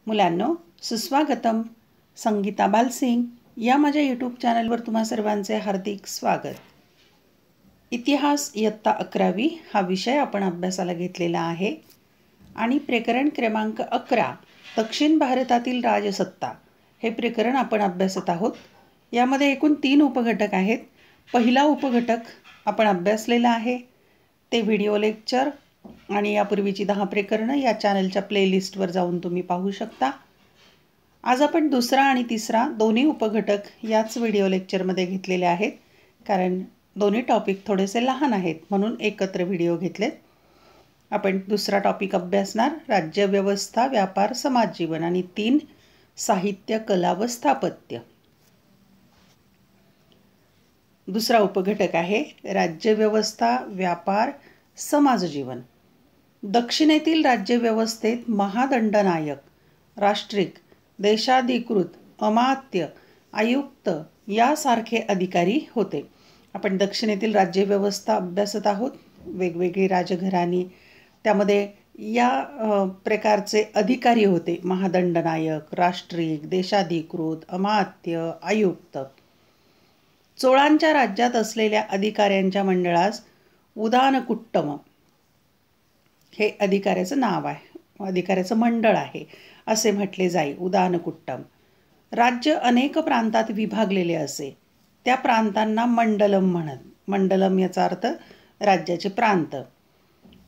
मुलांनो, सुस्वागतम. संगीता बालसिंग या माझ्या यूट्यूब चॅनलवर तुम्हा सर्वांचे हार्दिक स्वागत. इतिहास इयत्ता 11वी हा विषय आपण अभ्यासाला घेतलेला आहे आणि प्रकरण क्रमांक 11 दक्षिण भारतातील राजसत्ता हे प्रकरण आपण अभ्यासत आहोत. यामध्ये एकूण 3 उपघटक आहेत. पहिला उपघटक आपण अभ्यासलेला आहे, ते व्हिडिओ लेक्चर आणि यापूर्वीची 10 प्रकरणं या चॅनलच्या प्लेलिस्टवर जाऊन तुम्ही पाहू शकता. आज आपण दुसरा आणि तिसरा दोन्ही उपघटक याच व्हिडिओ लेक्चरमध्ये घेतलेले आहेत, कारण दोन्ही टॉपिक थोडेसे लहान आहेत म्हणून एकत्र व्हिडिओ घेतलेत. आपण दुसरा टॉपिक अभ्यासणार राज्यव्यवस्था, व्यापार, समाजजीवन आणि 3 साहित्य, कला व स्थापत्य. दुसरा उपघटक आहे राज्यव्यवस्था, व्यापार, समाजजीवन. दक्षिणेतील राज्यव्यवस्थेत महादंडनायक, राष्ट्रिक, देशाधिकृत, अमात्य, आयुक्त यासारखे अधिकारी होते. आपण दक्षिणेतील राज्यव्यवस्था अभ्यासत आहोत. वेगवेगळी राजघराणी, त्यामध्ये या प्रकारचे अधिकारी होते: महादंडनायक, राष्ट्रिक, देशाधिकृत, अमात्य, आयुक्त. चोळांच्या राज्यात असलेल्या अधिकाऱ्यांच्या मंडळास उदानकुट्टम हे अधिकाऱ्याचं नाव आहे, अधिकाऱ्याचं मंडळ आहे असे म्हटले जाई. उदानकुट्टम. राज्य अनेक प्रांतात विभागलेले असे. त्या प्रांतांना मंडलम म्हणत. मंडलम याचा अर्थ राज्याचे प्रांत.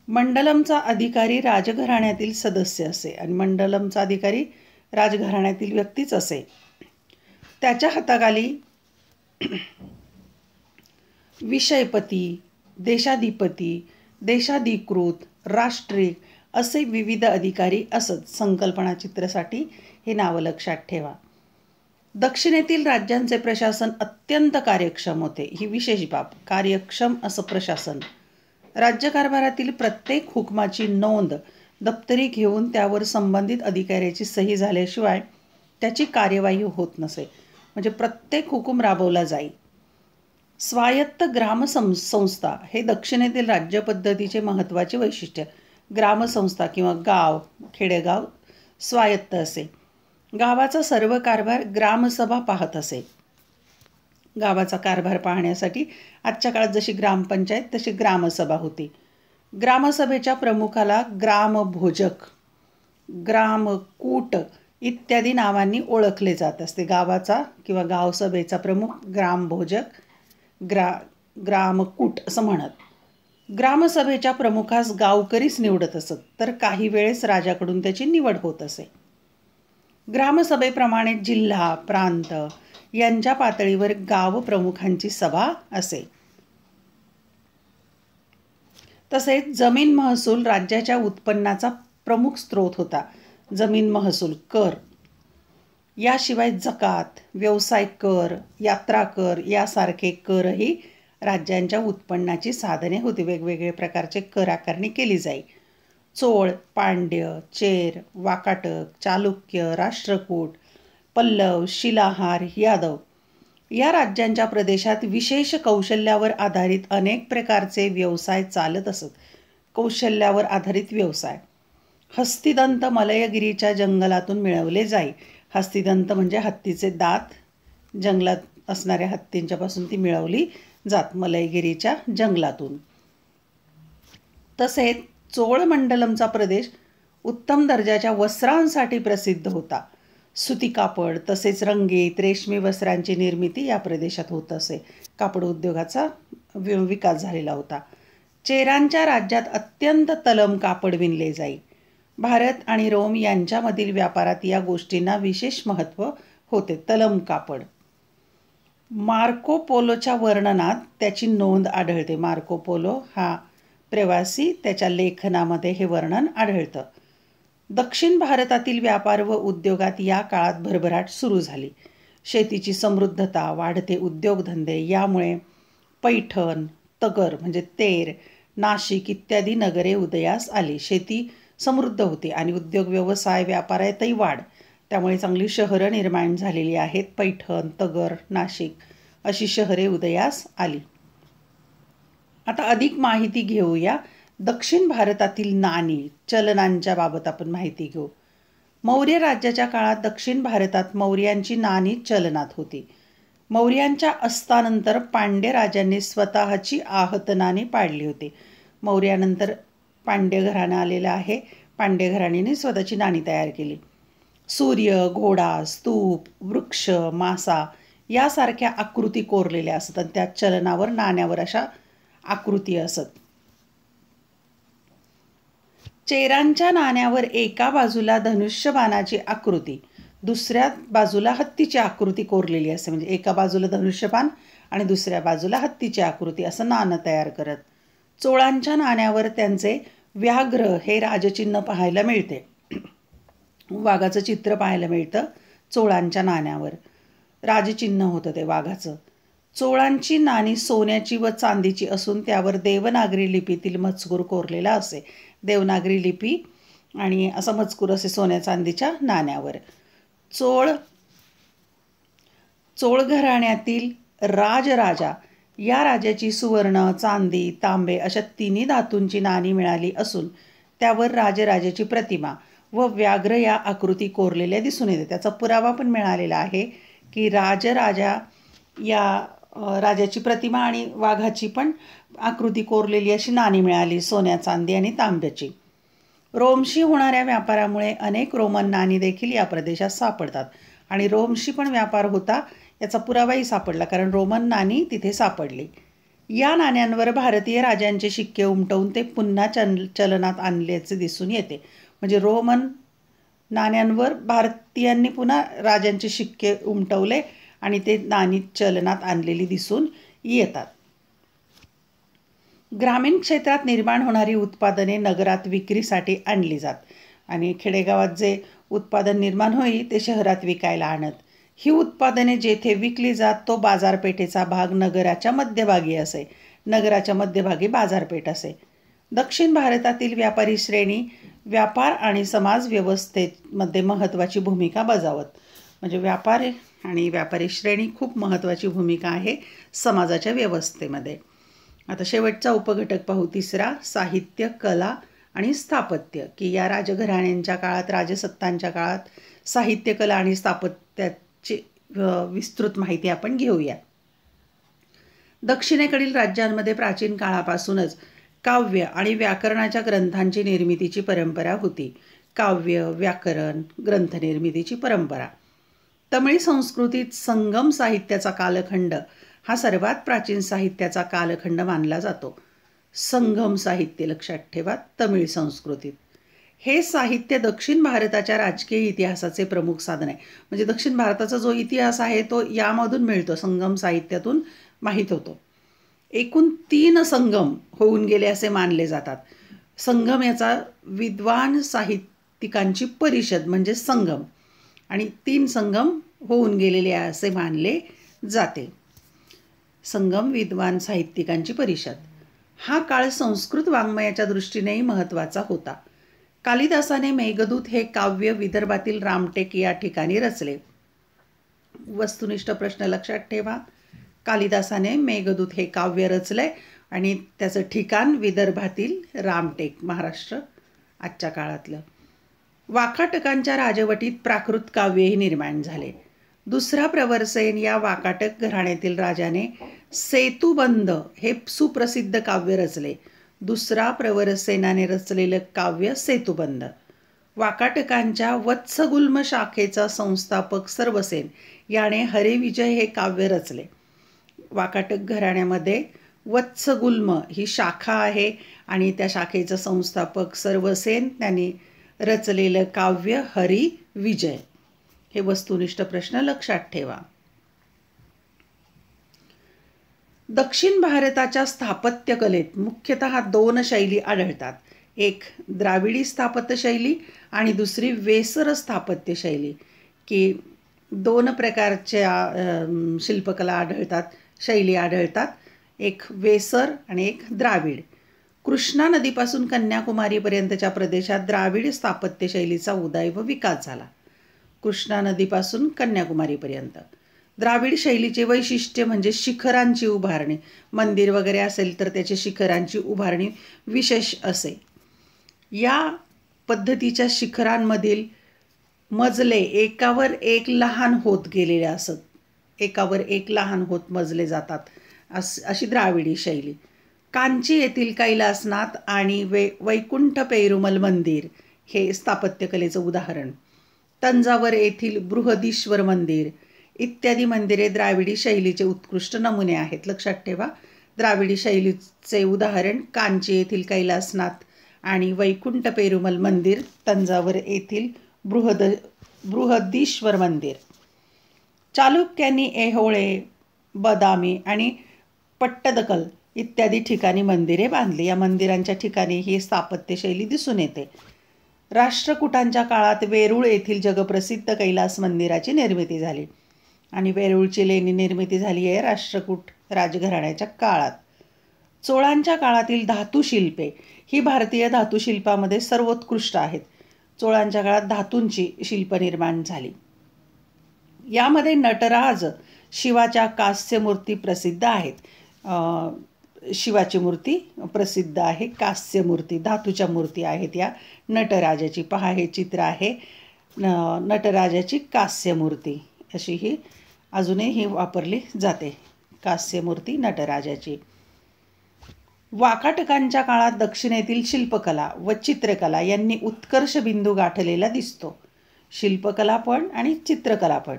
मंडलमचा अधिकारी राजघराण्यातील सदस्य असे आणि मंडलमचा अधिकारी राजघराण्यातील व्यक्तीच असे. त्याच्या हाताखाली विषयपती, देशाधिपती, देशाधिकृत, राष्ट्रिक असे विविध अधिकारी असत. संकल्पना चित्रासाठी हे नावं लक्षात ठेवा. दक्षिणेतील राज्यांचे प्रशासन अत्यंत कार्यक्षम होते. ही विशेष बाब. कार्यक्षम असं प्रशासन. राज्यकारभारातील प्रत्येक हुकमाची नोंद दप्तरी घेऊन त्यावर संबंधित अधिकाऱ्याची सही झाल्याशिवाय त्याची कार्यवाही होत नसे. म्हणजे प्रत्येक हुकूम राबवला जाई. स्वायत्त ग्रामसंस्था हे दक्षिणेतील राज्यपद्धतीचे महत्त्वाचे वैशिष्ट्य. ग्रामसंस्था किंवा गाव, खेडेगाव स्वायत्त असे. गावाचा सर्व कारभार ग्रामसभा पाहत असे. गावाचा कारभार पाहण्यासाठी आजच्या काळात जशी ग्रामपंचायत तशी ग्रामसभा होती. ग्रामसभेच्या प्रमुखाला ग्रामभोजक, ग्रामकूट इत्यादी नावांनी ओळखले जात असते. गावाचा किंवा गावसभेचा प्रमुख ग्रामभोजक, ग्रामकूट असं म्हणत. ग्रामसभेच्या प्रमुखास गावकरीच निवडत असत, तर काही वेळेस राजाकडून त्याची निवड होत असे. ग्रामसभेप्रमाणे जिल्हा, प्रांत यांच्या पातळीवर गाव प्रमुखांची सभा असे. तसेच जमीन महसूल राज्याच्या उत्पन्नाचा प्रमुख स्रोत होता. जमीन महसूल, कर, याशिवाय जकात, व्यवसाय कर, यात्रा कर यासारखे करही राज्यांच्या उत्पन्नाची साधने होती. वेगवेगळे प्रकारचे कर आकारणी केली जाई. चोळ, पांड्य, चेर, वाकाटक, चालुक्य, राष्ट्रकूट, पल्लव, शिलाहार, यादव या राज्यांच्या प्रदेशात विशेष कौशल्यावर आधारित अनेक प्रकारचे व्यवसाय चालत असत. कौशल्यावर आधारित व्यवसाय. हस्तिदंत मलयगिरीच्या जंगलातून मिळवले जाई. हस्तिदंत म्हणजे हत्तीचे दात, जंगलात असणाऱ्या हत्तींच्यापासून ती मिळवली जात मलयगिरीच्या जंगलातून. तसेच चोळ मंडलमचा प्रदेश उत्तम दर्जाच्या वस्त्रांसाठी प्रसिद्ध होता. सुती कापड तसेच रंगीत रेशमी वस्त्रांची निर्मिती या प्रदेशात होत असे. कापड उद्योगाचा विकास झालेला होता. चेरांच्या राज्यात अत्यंत तलम कापड विणले जाई. भारत आणि रोम यांच्यामधील व्यापारात या गोष्टींना विशेष महत्त्व होते. तलम कापड. मार्को पोलोच्या वर्णनात त्याची नोंद आढळते. मार्को पोलो हा प्रवासी, त्याच्या लेखनामध्ये हे वर्णन आढळतं. दक्षिण भारतातील व्यापार व उद्योगात या काळात भरभराट सुरू झाली. शेतीची समृद्धता, वाढते उद्योगधंदे यामुळे पैठण, तगर म्हणजे तेर, नाशिक इत्यादी नगरे उदयास आली. शेती समृद्ध होती आणि उद्योग व्यवसाय व्यापारातही वाढ. त्यामुळे चांगली शहरं निर्माण झालेली आहेत. पैठण, तगर, नाशिक अशी शहरे उदयास आली. आता अधिक माहिती घेऊया दक्षिण भारतातील नाणी, चलनांच्या बाबत आपण माहिती घेऊ. मौर्य राज्याच्या काळात दक्षिण भारतात मौर्यांची नाणी चलनात होती. मौर्यांच्या अस्तानंतर पांड्य राजांनी स्वतःची आहत नाणी पाडली होती. मौर्यानंतर पांड्य घराणं आलेलं आहे. पांड्य घराण्याने स्वतःची नाणी तयार केली. सूर्य, घोडा, स्तूप, वृक्ष, मासा यासारख्या आकृती कोरलेल्या असत आणि त्या चलनावर नाण्यावर अशा आकृती असत. चेरांच्या नाण्यावर एका बाजूला धनुष्यबाणाची आकृती, दुसऱ्या बाजूला हत्तीची आकृती कोरलेली असते. म्हणजे एका बाजूला धनुष्यबाण आणि दुसऱ्या बाजूला हत्तीची आकृती असं नाणं तयार करत. चोळांच्या नाण्यावर त्यांचे व्याघ्र हे राजचिन्ह पाहायला मिळते. वाघाचं चित्र पाहायला मिळतं चोळांच्या नाण्यावर. राजचिन्ह होतं ते वाघाचं. चोळांची नाणी सोन्याची व चांदीची असून त्यावर देवनागरी लिपीतील मजकूर कोरलेला असे. देवनागरी लिपी आणि असा मजकूर असे सोन्या चांदीच्या नाण्यावर. चोळ घराण्यातील राजराजा या राजाची सुवर्ण, चांदी, तांबे अशा तिन्ही धातूंची नाणी मिळाली असून त्यावर राजराजाची प्रतिमा व व्याघ्र या आकृती कोरलेल्या दिसून येते. त्याचा पुरावा पण मिळालेला आहे की राजराजा या राजाची प्रतिमा आणि वाघाची पण आकृती कोरलेली अशी नाणी मिळाली सोन्या, चांदी आणि तांब्याची. रोमशी होणाऱ्या व्यापारामुळे अनेक रोमन नाणी देखील या प्रदेशात सापडतात आणि रोमशी पण व्यापार होता याचा पुरावाही सापडला, कारण रोमन नाणी तिथे सापडली. या नाण्यांवर भारतीय राजांचे शिक्के उमटवून ते पुन्हा चलनात आणल्याचे दिसून येते. म्हणजे रोमन नाण्यांवर भारतीयांनी पुन्हा राजांचे शिक्के उमटवले आणि ते नाणी चलनात आणलेली दिसून येतात. ग्रामीण क्षेत्रात निर्माण होणारी उत्पादने नगरात विक्रीसाठी आणली जात आणि खेडेगावात जे उत्पादन निर्माण होई ते शहरात विकायला आणत. ही उत्पादने जेथे विकली जात तो बाजारपेठेचा भाग नगराच्या मध्यभागी असे. नगराच्या मध्यभागी बाजारपेठ असे. दक्षिण भारतातील व्यापारी श्रेणी व्यापार आणि समाज व्यवस्थेमध्ये महत्त्वाची भूमिका बजावत. म्हणजे व्यापार आणि व्यापारी श्रेणी खूप महत्त्वाची भूमिका आहे समाजाच्या व्यवस्थेमध्ये. आता शेवटचा उपघटक पाहू, तिसरा, साहित्य, कला आणि स्थापत्य. की या राजघराण्यांच्या काळात, राजसत्तांच्या काळात साहित्य, कला आणि स्थापत्याची विस्तृत माहिती आपण घेऊया. दक्षिणेकडील राज्यांमध्ये प्राचीन काळापासूनच काव्य आणि व्याकरणाच्या ग्रंथांची निर्मितीची परंपरा होती. काव्य, व्याकरण, ग्रंथनिर्मितीची परंपरा. तमिळ संस्कृतीत संगम साहित्याचा कालखंड हा सर्वात प्राचीन साहित्याचा कालखंड मानला जातो. संगम साहित्य लक्षात ठेवा तमिळ संस्कृतीत. हे साहित्य दक्षिण भारताच्या राजकीय इतिहासाचे प्रमुख साधन आहे. म्हणजे दक्षिण भारताचा जो इतिहास आहे तो यामधून मिळतो, संगम साहित्यातून माहीत होतो. एकूण 3 संगम होऊन गेले असे मानले जातात. संगम याचा विद्वान साहित्यिकांची परिषद म्हणजे संगम, आणि 3 संगम होऊन गेलेले असे मानले जाते. संगम विद्वान साहित्यिकांची परिषद. हा काळ संस्कृत वाङ्मयाच्या दृष्टीनेही महत्त्वाचा होता. कालिदासाने मेघदूत हे काव्य विदर्भातील रामटेक या ठिकाणी रचले. वस्तुनिष्ठ प्रश्न लक्षात ठेवा. कालिदासाने मेघदूत हे काव्य रचले आणि त्याचं ठिकाण विदर्भातील रामटेक, महाराष्ट्र आजच्या काळातलं. वाकाटकांच्या राजवटीत प्राकृत काव्यही निर्माण झाले. दुसरा प्रवरसेन या वाकाटक घराण्यातील राजाने सेतुबंध हे सुप्रसिद्ध काव्य रचले. दुसरा प्रवरसेनाने रचलेलं काव्य सेतुबंध. वाकाटकांच्या वत्सगुल्म शाखेचा संस्थापक सर्वसेन याने हरिविजय हे काव्य रचले. वाकाटक घराण्यामध्ये वत्सगुल्म ही शाखा आहे आणि त्या शाखेचा संस्थापक सर्वसेन त्यांनी रचलेलं काव्य हरिविजय. हे वस्तुनिष्ठ प्रश्न लक्षात ठेवा. दक्षिण भारताच्या स्थापत्य कलेत मुख्यतः 2 शैली आढळतात. एक द्राविडी स्थापत्य शैली आणि दुसरी वेसर स्थापत्य शैली. की 2 प्रकारच्या शिल्पकला आढळतात, शैली आढळतात. एक वेसर आणि एक द्राविड. कृष्णा नदीपासून कन्याकुमारीपर्यंतच्या प्रदेशात द्राविड स्थापत्य शैलीचा उदय व विकास झाला. कृष्णा नदीपासून कन्याकुमारीपर्यंत. द्राविड शैलीचे वैशिष्ट्य म्हणजे शिखरांची उभारणी. मंदिर वगैरे असेल तर त्याची शिखरांची उभारणी विशेष असे. या पद्धतीच्या शिखरांमधील मजले एकावर एक लहान होत गेलेले असत, एकावर एक लहान होत मजले जातात अशी द्राविडी शैली. कांची येथील कैलासनाथ आणि वैकुंठ पेरुमल मंदिर हे स्थापत्यकलेचं उदाहरण. तंजावर येथील बृहदीश्वर मंदिर इत्यादी मंदिरे द्राविडी शैलीचे उत्कृष्ट नमुने आहेत. लक्षात ठेवा, द्राविडी शैलीचे उदाहरण कांची येथील कैलासनाथ आणि वैकुंठ पेरुमल मंदिर, तंजावर येथील बृहदीश्वर मंदिर. चालुक्यांनी ऐहोळे, बदामी आणि पट्टदकल इत्यादी ठिकाणी मंदिरे बांधली. या मंदिरांच्या ठिकाणी ही स्थापत्यशैली दिसून येते. राष्ट्रकूटांच्या काळात वेरूळ येथील जगप्रसिद्ध कैलास मंदिराची निर्मिती झाली आणि वेरूळची लेणी निर्मिती झाली आहे राष्ट्रकूट राजघराण्याच्या काळात. चोळांच्या काळातील धातुशिल्पे ही भारतीय धातुशिल्पामध्ये सर्वोत्कृष्ट आहेत. चोळांच्या काळात धातूंची शिल्प निर्माण झाली. यामध्ये नटराज शिवाच्या कांस्यमूर्ती प्रसिद्ध आहेत. शिवाची मूर्ती प्रसिद्ध आहे, कांस्यमूर्ती धातूच्या मूर्ती आहेत या नटराजाची. पहा, हे चित्र आहे नटराजाची कांस्यमूर्ती, अशी ही अजूनही वापरली जाते कांस्यमूर्ती नटराजाची. वाकाटकांच्या काळात दक्षिणेतील शिल्पकला व चित्रकला यांनी उत्कर्ष बिंदू गाठलेला दिसतो. शिल्पकला पण आणि चित्रकला पण.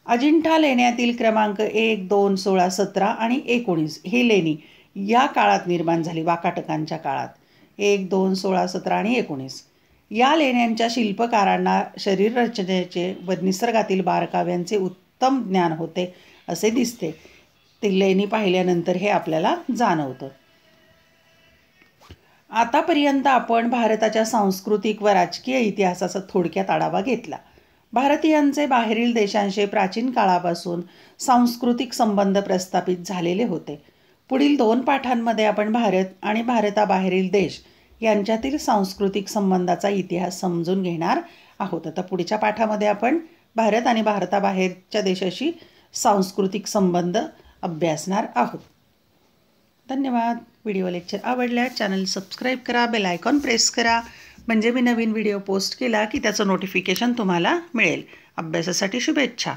अजिंठा लेण्यातील क्रमांक 1, 2, 16, 17 आणि 19 ही लेणी या काळात निर्माण झाली. वाकाटकांच्या काळात 1, 2, 16, 17 आणि 19 या लेण्यांच्या शिल्पकारांना शरीर रचनेचे व निसर्गातील बारकाव्यांचे उत्तम ज्ञान होते असे दिसते. ते लेणी पाहिल्यानंतर हे आपल्याला जाणवतं. आतापर्यंत आपण भारताच्या सांस्कृतिक व राजकीय इतिहासाचा थोडक्यात आढावा घेतला. भारतीयांचे बाहेरील देशांशी प्राचीन काळापासून सांस्कृतिक संबंध प्रस्थापित झालेले होते. पुढील 2 पाठांमध्ये आपण भारत आणि भारताबाहेरील देश यांच्यातील सांस्कृतिक संबंधाचा इतिहास समजून घेणार आहोत. आता पुढच्या पाठामध्ये आपण भारत आणि भारताबाहेरच्या देशाशी सांस्कृतिक संबंध अभ्यासणार आहोत. धन्यवाद. व्हिडिओ लेक्चर आवडल्यास चॅनल सबस्क्राईब करा, बेल आयकॉन प्रेस करा, म्हणजे मी नवीन व्हिडिओ पोस्ट केला की त्याचं नोटिफिकेशन तुम्हाला मिळेल. अभ्यासासाठी शुभेच्छा.